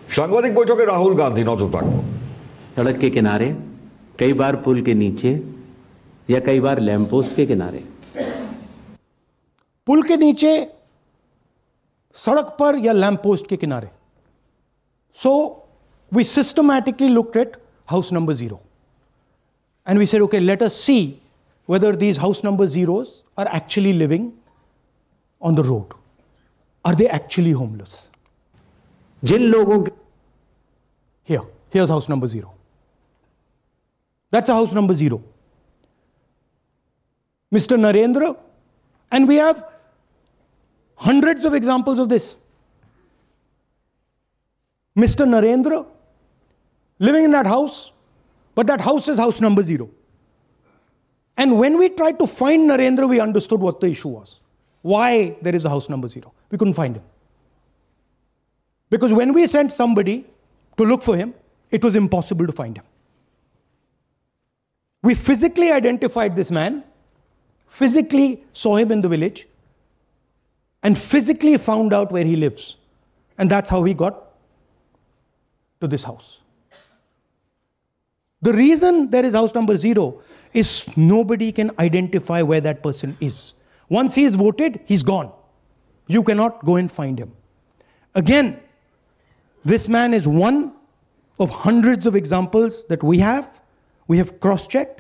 সাংবাদিক বৈঠকে রাহুল গান্ধী, নজর রাখবো। सड़क के किनारे, कई बार पुल के नीचे या कई बार लैंप पोस्ट के किनारे। पुल के नीचे, सड़क पर या लैंप पोस्ट के किनारे। So we systematically looked at house number 0 and we said, okay, let us see whether these house number zeros are actually living on the road. Are they actually homeless? जिन लोगों here's house number 0. That's a house number 0. Mr. Narendra, and we have hundreds of examples of this. Mr. Narendra living in that house, but that house is house number 0. And when we tried to find Narendra, we understood what the issue was. Why there is a house number 0. We couldn't find him. Because when we sent somebody to look for him, it was impossible to find him. We physically identified this man, physically saw him in the village, and physically found out where he lives. And that's how we got to this house. The reason there is house number 0 is nobody can identify where that person is. Once he is voted, he's gone. You cannot go and find him. Again, this man is one of hundreds of examples that we have. We have cross-checked.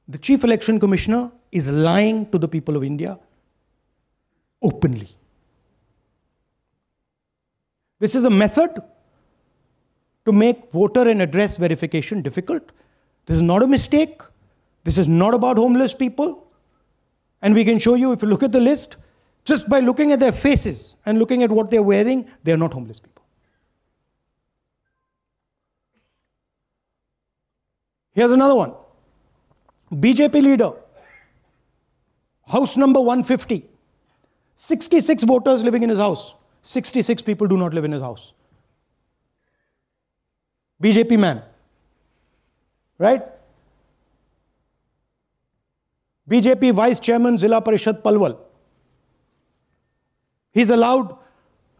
The Chief Election Commissioner is lying to the people of India openly. This is a method to make voter and address verification difficult. This is not a mistake. This is not about homeless people. And we can show you, if you look at the list, just by looking at their faces and looking at what they're wearing, they're not homeless people. Here's another one. BJP leader, house number 150. 66 voters living in his house. 66 people do not live in his house. BJP man. Right? BJP Vice Chairman Zilla Parishad Palwal. He's allowed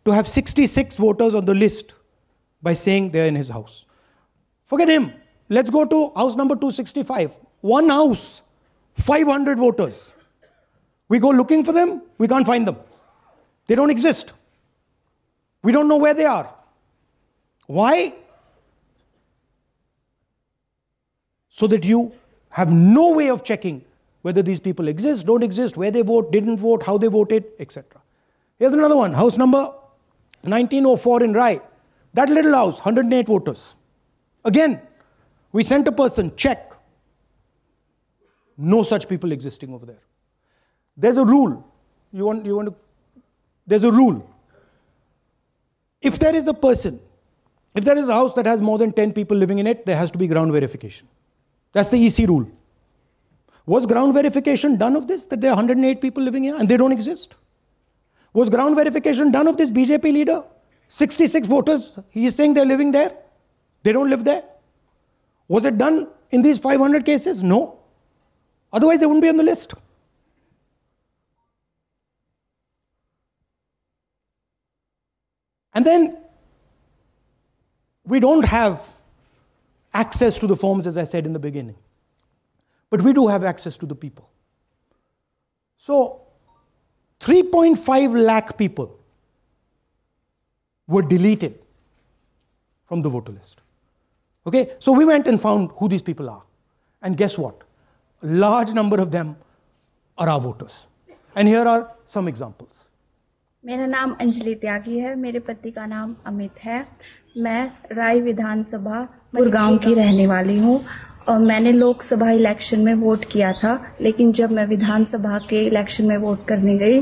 to have 66 voters on the list by saying they're in his house. Forget him. Let's go to house number 265. One house, 500 voters. We go looking for them, we can't find them. They don't exist. We don't know where they are. Why? So that you have no way of checking whether these people exist, don't exist, where they vote, didn't vote, how they voted, etc. Here's another one, house number 1904 in Rai. That little house, 108 voters. Again, we sent a person, check. No such people existing over there. There's a rule. There's a rule. If there is a person, if there is a house that has more than 10 people living in it, there has to be ground verification. That's the EC rule. Was ground verification done of this, that there are 108 people living here and they don't exist? Was ground verification done of this BJP leader? 66 voters, he is saying they're living there. They don't live there. Was it done in these 500 cases? No. Otherwise they wouldn't be on the list. And then we don't have access to the forms, as I said in the beginning. But we do have access to the people. So 3.5 lakh people were deleted from the voter list. Okay, so we went and found who these people are. And guess what? A large number of them are our voters. And here are some examples. मेरा नाम अंजलि त्यागी है, मेरे पति का नाम अमित है। मैं राय विधानसभा गुड़गांव की रहने वाली हूँ और मैंने लोकसभा इलेक्शन में वोट किया था, लेकिन जब मैं विधानसभा के इलेक्शन में वोट करने गई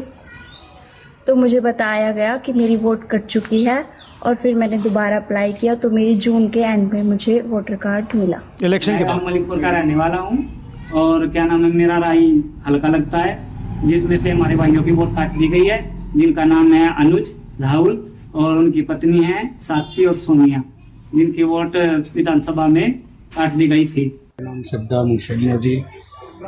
तो मुझे बताया गया कि मेरी वोट कट चुकी है और फिर मैंने दोबारा अप्लाई किया तो मेरी जून के एंड में मुझे वोटर कार्ड मिला। इलेक्शन के बाद मलिकपुर का रहने वाला हूँ और क्या नाम है, मेरा राय हल्का लगता है, जिसमें से हमारे भाइयों की वोट काट दी गई है, जिनका नाम है अनुज, राहुल और उनकी पत्नी है साक्षी और सोनिया, जिनकी वोट विधानसभा में काट दी गई थी। नाम सद्दाम मुशर्रफ जी,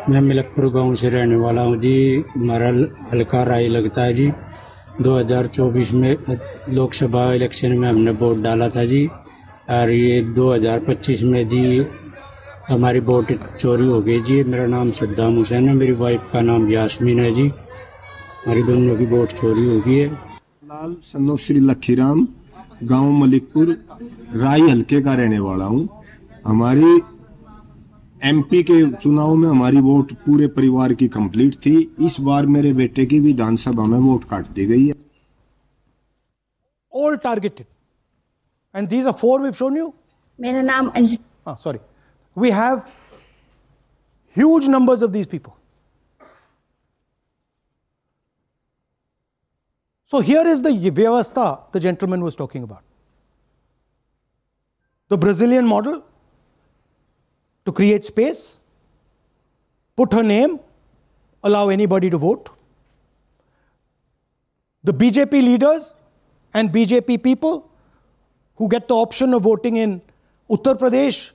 मैं मलिकपुर गांव से रहने वाला हूं जी। हमारा हल्का राय लगता है जी 2024 में लोकसभा इलेक्शन में हमने वोट डाला था जी। और ये 2025 में जी हमारी वोट चोरी हो गई जी। मेरा नाम सद्दाम हुसैन है, मेरी वाइफ का नाम यास्मीन है जी। हमारी दोनों की वोट चोरी हो गई है। लाल सन्नो श्री लखीराम, गांव मलिकपुर, राई हल्के का रहने वाला हूं। हमारी एमपी के चुनाव में हमारी वोट पूरे परिवार की कंप्लीट थी। इस बार मेरे बेटे की विधानसभा में वोट काट दी गई है। All targeted. And these are 4 we've shown you. मेरा नाम Anjali. Sorry. We have huge numbers of these people. So here is the vyavastha the gentleman was talking about. The Brazilian model to create space, put her name, allow anybody to vote. The BJP leaders and BJP people who get the option of voting in Uttar Pradesh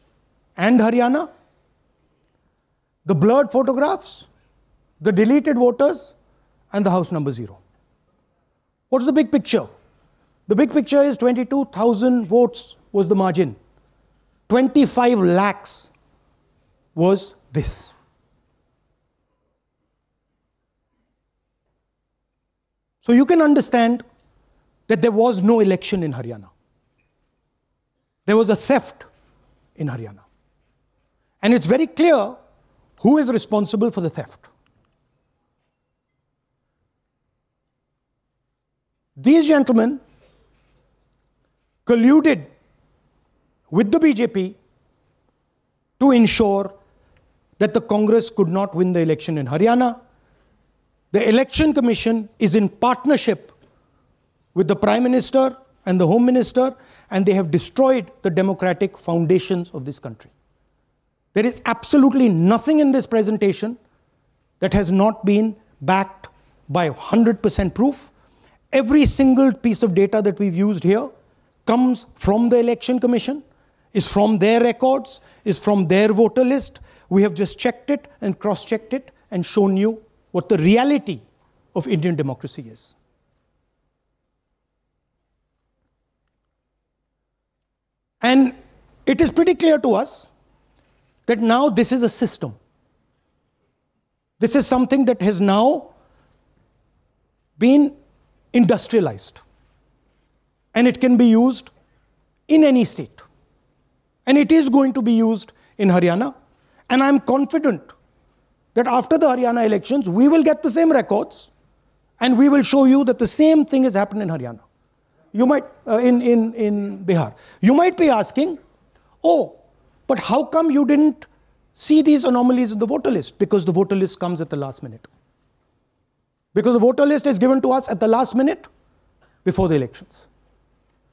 and Haryana, the blurred photographs, the deleted voters, and the house number 0. What's the big picture? The big picture is 22,000 votes was the margin. 25 lakhs was this. So you can understand that there was no election in Haryana. There was a theft in Haryana. And it's very clear who is responsible for the theft. These gentlemen colluded with the BJP to ensure that the Congress could not win the election in Haryana. The Election Commission is in partnership with the Prime Minister and the Home Minister, and they have destroyed the democratic foundations of this country. There is absolutely nothing in this presentation that has not been backed by 100% proof. Every single piece of data that we've used here comes from the Election Commission, is from their records, is from their voter list. We have just checked it and cross-checked it and shown you what the reality of Indian democracy is. And it is pretty clear to us that now this is a system. This is something that has now been industrialized. And it can be used in any state. And it is going to be used in Haryana. And I'm confident that after the Haryana elections, we will get the same records and we will show you that the same thing has happened in Haryana. You might, in Bihar. You might be asking, oh, but how come you didn't see these anomalies in the voter list? Because the voter list comes at the last minute. Because the voter list is given to us at the last minute before the elections.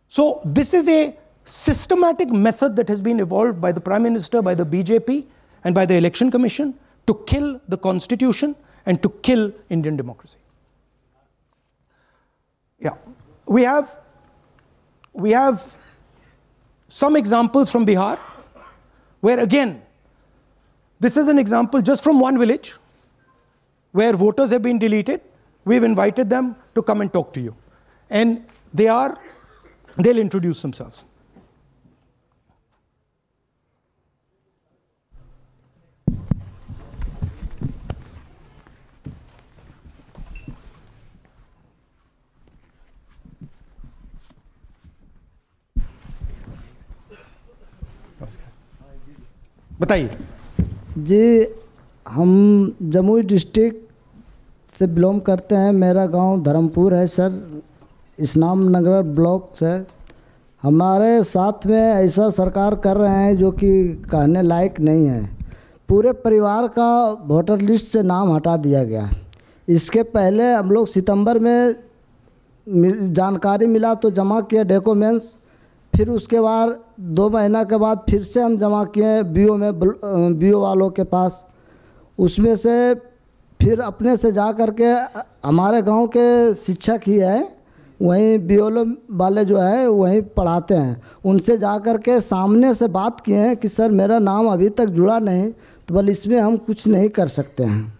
So this is a systematic method that has been evolved by the Prime Minister, by the BJP, and by the Election Commission to kill the Constitution and to kill Indian democracy. Yeah, we have some examples from Bihar, where again, this is an example just from one village, where voters have been deleted. We've invited them to come and talk to you. And they'll introduce themselves. बताइए जी। हम Jamui district से belong करते हैं। मेरा गांव धर्मपुर है sir, इस्लाम नगर block से। हमारे साथ में ऐसा सरकार कर रहे हैं जो कि कहने लायक नहीं है। पूरे परिवार का वोटर लिस्ट से नाम हटा दिया गया। इसके पहले हम लोग सितंबर में जानकारी मिला तो जमा किया डॉक्यूमेंट्स, फिर उसके बाद 2 महीना के बाद फिर से हम जमा किए बीओ में, बीओ वालों के पास। उसमें से फिर अपने से जा कर के हमारे गांव के शिक्षक ही है, वहीं बीओ वाले जो है वहीं पढ़ाते हैं, उनसे जा कर के सामने से बात किए हैं कि सर मेरा नाम अभी तक जुड़ा नहीं, तो बोले इसमें हम कुछ नहीं कर सकते हैं।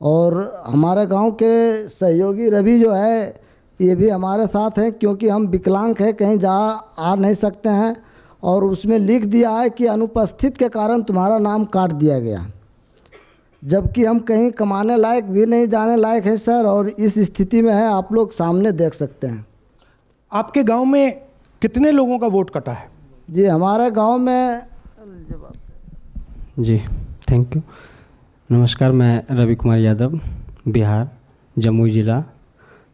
और हमारे गांव के सहयोगी रवि जो है ये भी हमारे साथ हैं, क्योंकि हम विकलांग हैं, कहीं जा आ नहीं सकते हैं, और उसमें लिख दिया है कि अनुपस्थित के कारण तुम्हारा नाम काट दिया गया, जबकि हम कहीं कमाने लायक भी नहीं जाने लायक है सर, और इस स्थिति में है, आप लोग सामने देख सकते हैं। आपके गांव में कितने लोगों का वोट कटा है? जी हमारे गांव में जी थैंक यू। नमस्कार, मैं रवि कुमार यादव, बिहार, जमुई जिला,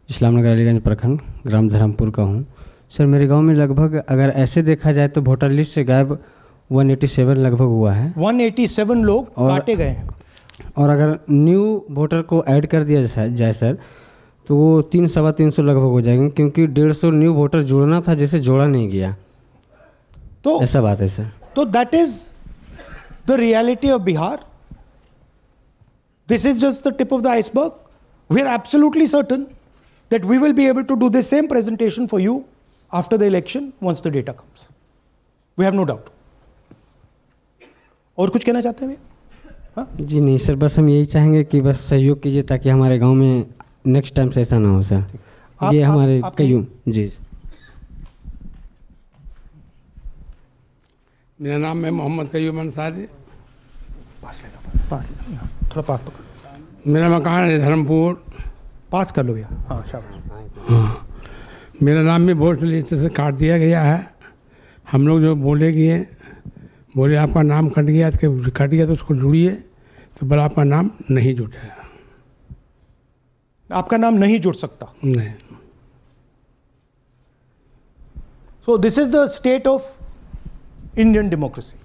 इस्लामनगर अलीगंज प्रखंड, ग्राम धरमपुर का हूँ। सर मेरे गांव में लगभग अगर ऐसे देखा जाए तो वोटर लिस्ट से गायब 187 लगभग हुआ है। 187 लोग काटे गए हैं। और अगर न्यू वोटर को ऐड कर दिया जाए सर तो वो 300-325 लगभग हो जाएंगे, क्योंकि 150 न्यू वोटर जोड़ना था जिसे जोड़ा नहीं गया। तो ऐसा बात है सर। तो that is the reality of Bihar. This is just the tip of the iceberg. We are absolutely certain that we will be able to do the same presentation for you after the election once the data comes. We have no doubt. और कुछ कहना चाहते हैं भैया? जी नहीं sir, बस हम यही चाहेंगे कि बस सहयोग कीजिए ताकि हमारे गांव में नेक्स्ट टाइम से ऐसा ना हो सर। ये हमारे कईयों जी। मेरा नाम है मोहम्मद कयूम अंसारी। थोड़ा पास पकड़। मेरा मकान है धर्मपुर। पास कर लो भैया। हाँ शाबाश। हाँ, मेरा नाम भी वोट लिस्ट से काट दिया गया है। हम लोग जो बोले आपका नाम कट गया तो उसको जुड़िए, तो बोला आपका नाम नहीं जुटेगा। आपका नाम नहीं जुड़ सकता? नहीं। So this is the state of Indian democracy.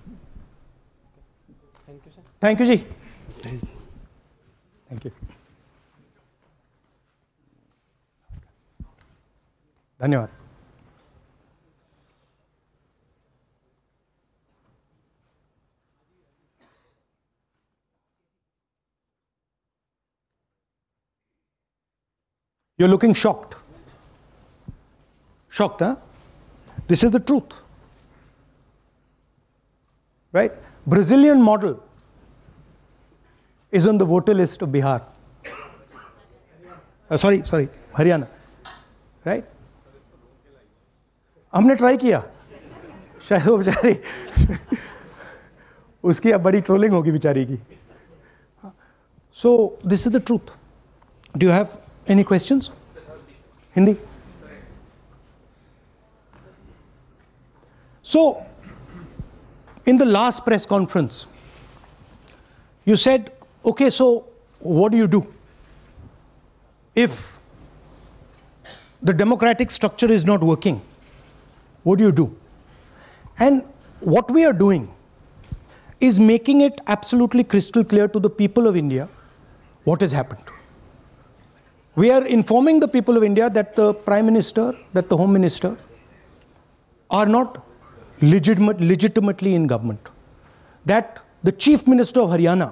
Thank you ji. Thank you, धन्यवाद। You're looking shocked. Shocked, huh? This is the truth. Right? Brazilian model is on the voter list of Bihar. Sorry, Haryana. Right? हमने try किया, शायद वो बेचारी उसकी अब बड़ी trolling होगी बेचारी की। सो this is the truth. Do you have any questions? Hindi. So in the last press conference you said, okay so what do you do if the democratic structure is not working? What do you do? And what we are doing is making it absolutely crystal clear to the people of India what has happened. We are informing the people of India that the Prime Minister, that the Home Minister are not legitimately in government. That the Chief Minister of Haryana